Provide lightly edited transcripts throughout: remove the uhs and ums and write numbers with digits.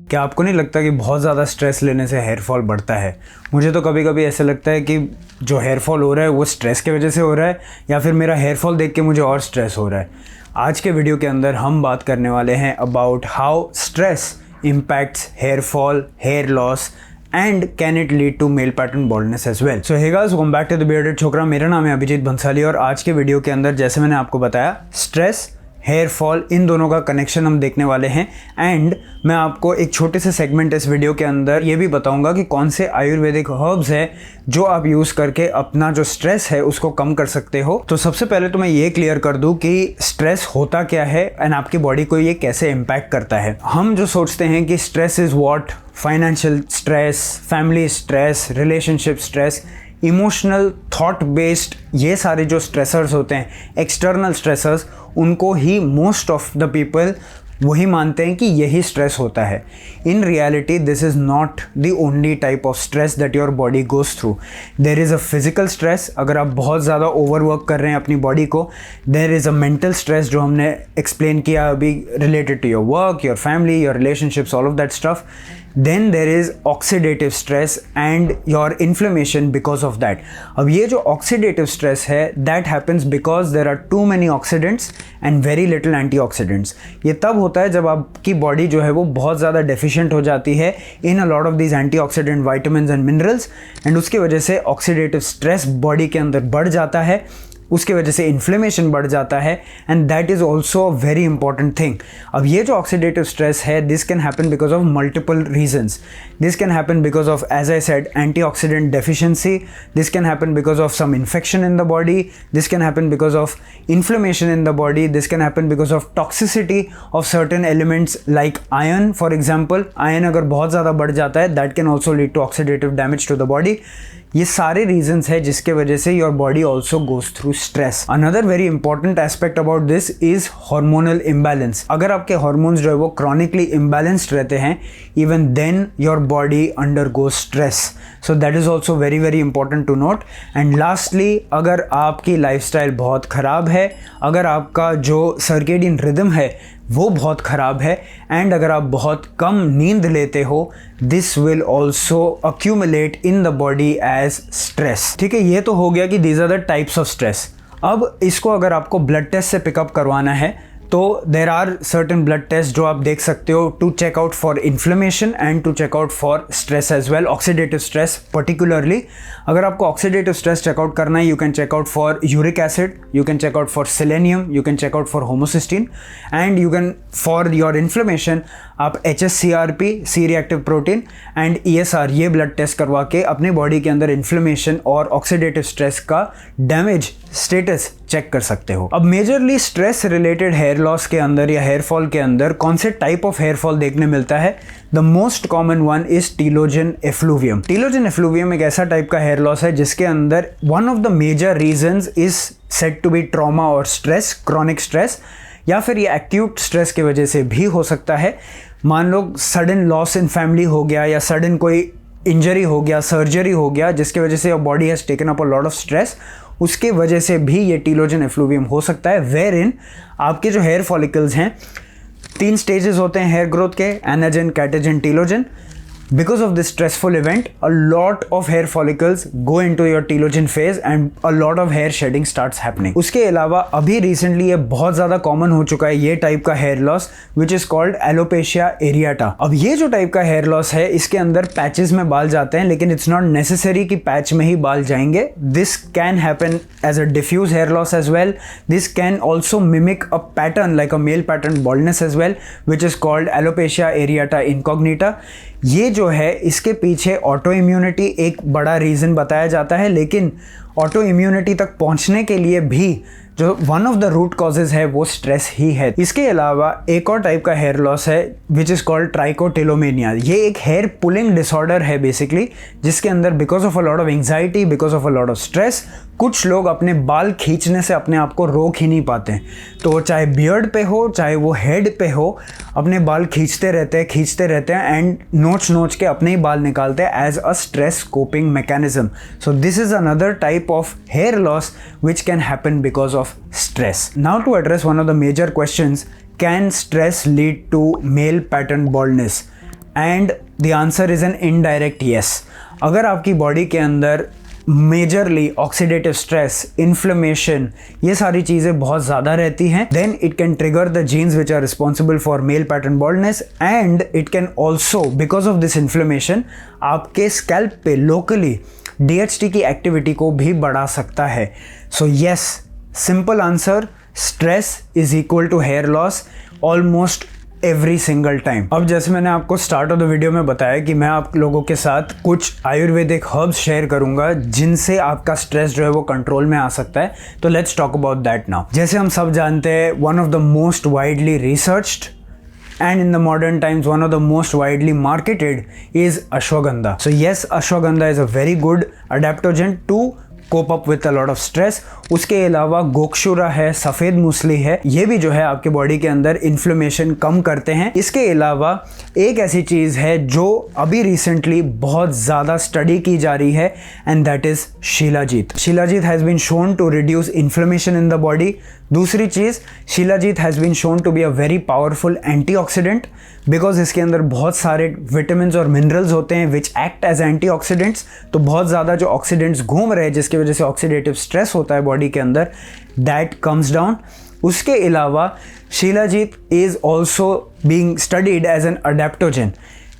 क्या आपको नहीं लगता कि बहुत ज़्यादा स्ट्रेस लेने से हेयर फॉल बढ़ता है? मुझे तो कभी कभी ऐसा लगता है कि जो हेयर फॉल हो रहा है वो स्ट्रेस की वजह से हो रहा है, या फिर मेरा हेयर फॉल देख के मुझे और स्ट्रेस हो रहा है। आज के वीडियो के अंदर हम बात करने वाले हैं about how stress impacts hair fall, hair loss and can it lead to male pattern baldness as well. So hey guys, welcome back to the Bearded छोकरा। मेरा नाम है अभिजीत बंसाली और आज के वीडियो के अंदर जैसे मैंने आपको बताया स्ट्रेस, हेयर फॉल, इन दोनों का कनेक्शन हम देखने वाले हैं। एंड मैं आपको एक छोटे से सेगमेंट इस वीडियो के अंदर ये भी बताऊंगा कि कौन से आयुर्वेदिक हर्ब्स है जो आप यूज़ करके अपना जो स्ट्रेस है उसको कम कर सकते हो। तो सबसे पहले तो मैं ये क्लियर कर दूं कि स्ट्रेस होता क्या है एंड आपकी बॉडी को ये कैसे इम्पैक्ट करता है। हम जो सोचते हैं कि stress is what, financial stress, family stress, relationship stress, emotional, thought based, ये सारे जो स्ट्रेसर्स होते हैं, एक्सटर्नल स्ट्रेसर्स, उनको ही मोस्ट ऑफ द पीपल वही मानते हैं कि यही स्ट्रेस होता है। In reality this is not the only type of stress that your body goes through. There is a physical stress, अगर आप बहुत ज़्यादा ओवरवर्क कर रहे हैं अपनी बॉडी को। There is a mental stress जो हमने एक्सप्लेन किया अभी, related to your work, your family, your relationships, all of that stuff. Then there is oxidative stress and your inflammation because of that. अब ये जो oxidative stress है that happens because there are too many oxidants and very little antioxidants. ये तब होता है जब आपकी बॉडी जो है वो बहुत ज़्यादा deficient हो जाती है in a lot of these antioxidant vitamins and minerals, and उसकी वजह से oxidative stress बॉडी के अंदर बढ़ जाता है, उसके वजह से इन्फ्लेमेशन बढ़ जाता है and that is also a very important thing. अब ये जो ऑक्सीडेटिव स्ट्रेस है this can happen because of multiple reasons. This can happen because of, as I said, antioxidant deficiency. This can happen because of some infection in the body. This can happen because of inflammation in the body. This can happen because of toxicity of certain elements like iron. For example, iron अगर बहुत ज़्यादा बढ़ जाता है that can also lead to oxidative damage to the body. ये सारे reasons है जिसके वजह से your body also goes through stress. Another very important aspect about this is hormonal imbalance. अगर आपके हार्मोन्स जो है वो क्रॉनिकली इम्बैलेंस्ड रहते हैं, even then your body undergoes stress. So that is also very very important to note. And lastly, अगर आपकी lifestyle बहुत ख़राब है, अगर आपका जो सर्केडियन रिदम है वो बहुत ख़राब है, एंड अगर आप बहुत कम नींद लेते हो, this will also accumulate in the body as stress. ठीक है, ये तो हो गया कि these are the types of stress. अब इसको अगर आपको ब्लड टेस्ट से पिकअप करवाना है तो there are certain blood test जो आप देख सकते हो to check out for inflammation and to check out for stress as well, oxidative stress particularly. अगर आपको ऑक्सीडेटिव स्ट्रेस चेकआउट करना है, you can check out for uric acid, you can check out for selenium, you can check out for homocysteine, and you can for your inflammation आप HSCRP, C reactive protein, and ESR, ये blood test करवा के अपने body के अंदर inflammation और oxidative stress का damage status check कर सकते हो। अब majorly stress related hair loss के अंदर या हेयर फॉल के अंदर कौन से टाइप ऑफ हेयर फॉल देखने मिलता है? The most common one is telogen effluvium. Telogen effluvium एक ऐसा टाइप का हेयर लॉस है जिसके अंदर one of the major reasons is said to be trauma और स्ट्रेस, क्रॉनिक स्ट्रेस, या फिर ये एक्यूट स्ट्रेस की वजह से भी हो सकता है। मान लो सडन लॉस इन फैमिली हो गया, या सडन कोई इंजरी हो गया, सर्जरी हो गया, जिसकी वजह से your body has taken up a lot of stress, उसके वजह से भी ये टीलोजन एफ्लूवियम हो सकता है। वेयर इन आपके जो हेयर फॉलिकल्स हैं, 3 स्टेजेस होते हैं हेयर ग्रोथ के, anagen, catagen, telogen. Because of this stressful event, a lot of hair follicles go into your telogen phase and a lot of hair shedding starts happening. उसके अलावा अभी recently ये बहुत ज़्यादा common हो चुका है ये टाइप का hair loss which is called alopecia areata. अब ये जो टाइप का hair loss है इसके अंदर patches में बाल जाते हैं, लेकिन it's not necessary कि patch में ही बाल जाएंगे. This can happen as a diffuse hair loss as well. This can also mimic a pattern like a male pattern baldness as well, which is called alopecia areata incognita. ये जो है इसके पीछे auto immunity एक बड़ा reason बताया जाता है, लेकिन ऑटो इम्यूनिटी तक पहुंचने के लिए भी जो one of the root causes है वो स्ट्रेस ही है। इसके अलावा एक और टाइप का हेयर लॉस है विच इज़ कॉल्ड ट्राइकोटिलोमेनिया। ये एक हेयर पुलिंग डिसऑर्डर है बेसिकली, जिसके अंदर because of a lot of anxiety, because of a lot of stress, कुछ लोग अपने बाल खींचने से अपने आप को रोक ही नहीं पाते हैं। तो चाहे बियर्ड पे हो चाहे वो हेड पे हो, अपने बाल खींचते रहते हैं एंड नोच के अपने ही बाल निकालते हैं as a stress coping mechanism. So this is another type of hair loss which can happen because of stress. Now to address one of the major questions, can stress lead to male pattern baldness? And the answer is an indirect yes. अगर आपकी body के अंदर majorly oxidative stress, inflammation, ये सारी चीज़ें बहुत ज़्यादा रहती हैं, then it can trigger the genes which are responsible for male pattern baldness and it can also because of this inflammation आपके स्कैल्प पे लोकली DHT की एक्टिविटी को भी बढ़ा सकता है। So yes, simple answer, stress is equal to hair loss almost every single time. अब जैसे मैंने आपको स्टार्ट ऑफ द वीडियो में बताया कि मैं आप लोगों के साथ कुछ आयुर्वेदिक हर्ब्स शेयर करूंगा जिनसे आपका स्ट्रेस जो है वो कंट्रोल में आ सकता है। तो let's talk about that now. जैसे हम सब जानते हैं, one of the most widely researched and in the modern times one of the most widely marketed is ashwagandha. So yes, ashwagandha is a very good adaptogen to cope up with a lot of stress. उसके अलावा गोक्षुरा है, सफ़ेद मूसली है, ये भी जो है आपके बॉडी के अंदर इन्फ्लेमेशन कम करते हैं। इसके अलावा एक ऐसी चीज़ है जो अभी रिसेंटली बहुत ज़्यादा स्टडी की जा रही है and that is shilajit. Shilajit has been shown to reduce inflammation in the body. दूसरी चीज़, shilajit has been shown to be a very powerful antioxidant because इसके अंदर बहुत सारे विटामिन्स और मिनरल्स होते हैं विच एक्ट एज एंटीऑक्सीडेंट्स। तो बहुत ज़्यादा जो ऑक्सीडेंट्स घूम रहे हैं जिसकी वजह से ऑक्सीडेटिव स्ट्रेस होता है बॉडी के अंदर, दैट कम्स डाउन। उसके अलावा shilajit is also being studied as an adaptogen.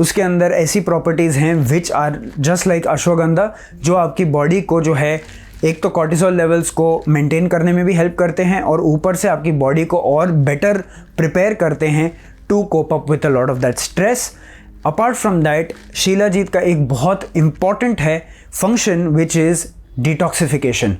उसके अंदर ऐसी प्रॉपर्टीज़ हैं which are just like ashwagandha, जो आपकी बॉडी को जो है एक तो कॉर्टिसोल लेवल्स को मेंटेन करने में भी हेल्प करते हैं और ऊपर से आपकी बॉडी को और बेटर प्रिपेयर करते हैं to cope up with a lot of that stress. Apart from that, Shilajit का एक बहुत इंपॉर्टेंट है फंक्शन विच इज़ डिटॉक्सिफिकेशन।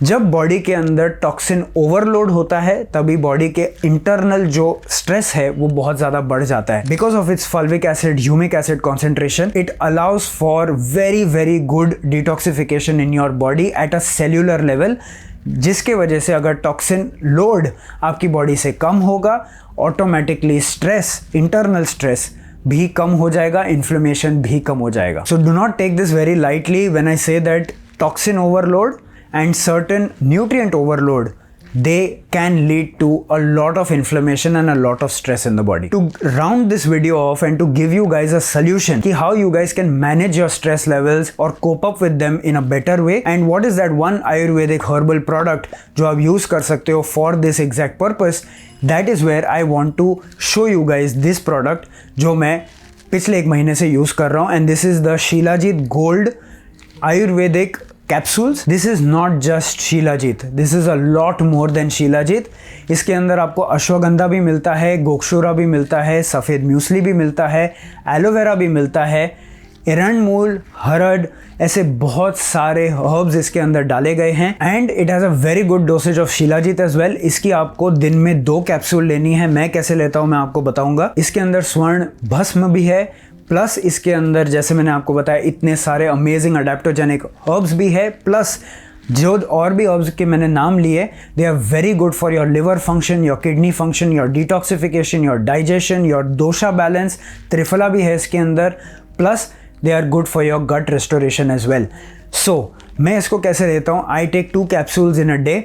जब बॉडी के अंदर टॉक्सिन ओवरलोड होता है तभी बॉडी के इंटरनल जो स्ट्रेस है वो बहुत ज़्यादा बढ़ जाता है। Because of its fulvic acid, humic acid concentration, it allows for very very good detoxification in your body at a cellular level, जिसके वजह से अगर टॉक्सिन लोड आपकी बॉडी से कम होगा, ऑटोमेटिकली स्ट्रेस, इंटरनल स्ट्रेस भी कम हो जाएगा, इन्फ्लेमेशन भी कम हो जाएगा। So do not take this very lightly when I say that toxin overload and certain nutrient overload, they can lead to a lot of inflammation and a lot of stress in the body. To round this video off and to give you guys a solution ki how you guys can manage your stress levels or cope up with them in a better way, and what is that one ayurvedic herbal product जो आप use कर सकते हो for this exact purpose, that is where I want to show you guys this product जो मैं पिछले एक महीने से use कर रहा हूँ, and this is the Shilajit Gold Ayurvedic capsules. This is not just Shilajit, this is a lot more than Shilajit. इसके अंदर आपको अश्वगंधा भी मिलता है, गोक्षुरा भी मिलता है, सफ़ेद म्यूसली भी मिलता है, एलोवेरा भी मिलता है, एरंडमूल, हरड, ऐसे बहुत सारे हर्ब्स इसके अंदर डाले गए हैं and it has a very good dosage of Shilajit as well. इसकी आपको दिन में 2 कैप्सूल लेनी है। मैं कैसे लेता हूँ मैं आपको बताऊंगा। इसके अंदर स्वर्ण भस्म भी है, प्लस इसके अंदर जैसे मैंने आपको बताया इतने सारे अमेजिंग अडेप्टोजेनिक हर्ब्स भी है, प्लस जो और भी हर्ब्स के मैंने नाम लिए, they are very good for your liver function, your kidney function, your detoxification, your digestion, your dosha balance. Triphala भी है इसके अंदर, plus they are good for your gut restoration as well. So मैं इसको कैसे लेता हूँ, I take 2 capsules in a day.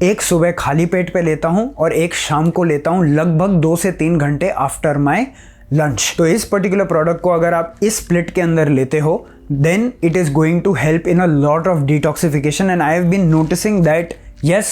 एक सुबह खाली पेट पे लेता हूँ और एक शाम को लेता हूँ, लगभग 2 से 3 घंटे आफ्टर माई लंच। तो इस पर्टिकुलर प्रोडक्ट को अगर आप इस स्प्लिट के अंदर लेते हो, then it is going to help in a lot of detoxification and I have been noticing that yes,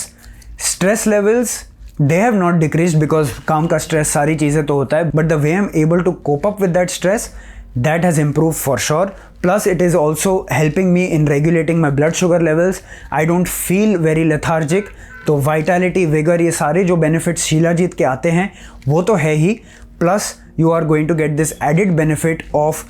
stress levels they have not decrease because काम का स्ट्रेस सारी चीज़ें तो होता है, but the way I am able to cope up with that stress, that has improved for sure. Plus it is also helping me in regulating my blood sugar levels. I don't feel very lethargic. तो vitality, vigor, ये सारे जो benefits shilajit के आते हैं वो तो है ही, plus you are going to get this added benefit of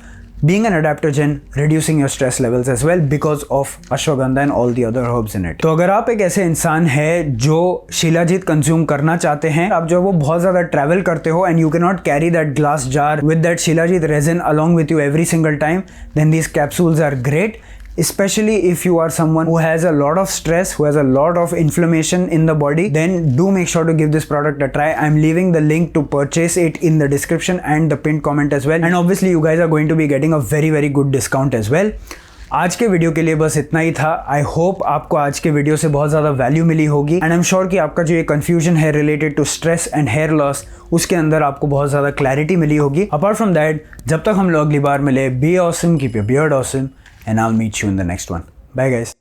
being an adaptogen, reducing your stress levels as well because of ashwagandha and all the other herbs in it. तो अगर आप एक ऐसे इंसान है जो शिलाजीत कंज्यूम करना चाहते हैं, आप जो वो बहुत ज़्यादा ट्रैवल करते हो and you cannot carry that glass jar with that shilajit resin along with you every single time, then these capsules are great. Especially if you are someone who has a lot of stress, who has a lot of inflammation in the body, then do make sure to give this product a try. I'm leaving the link to purchase it in the description and the pinned comment as well. And obviously you guys are going to be getting a very, very good discount as well. आज के video के लिए बस इतना ही था। I hope आपको आज के वीडियो से बहुत ज़्यादा वैल्यू मिली होगी एंड आई एम श्योर कि आपका जो ये कन्फ्यूजन है related to stress and hair loss, उसके अंदर आपको बहुत ज़्यादा क्लैरिटी मिली होगी। अपार्ट फ्रॉम दैट, जब तक हम लोग अगली बार मिले, be awesome, keep your beard awesome and I will meet you in the next one. Bye guys.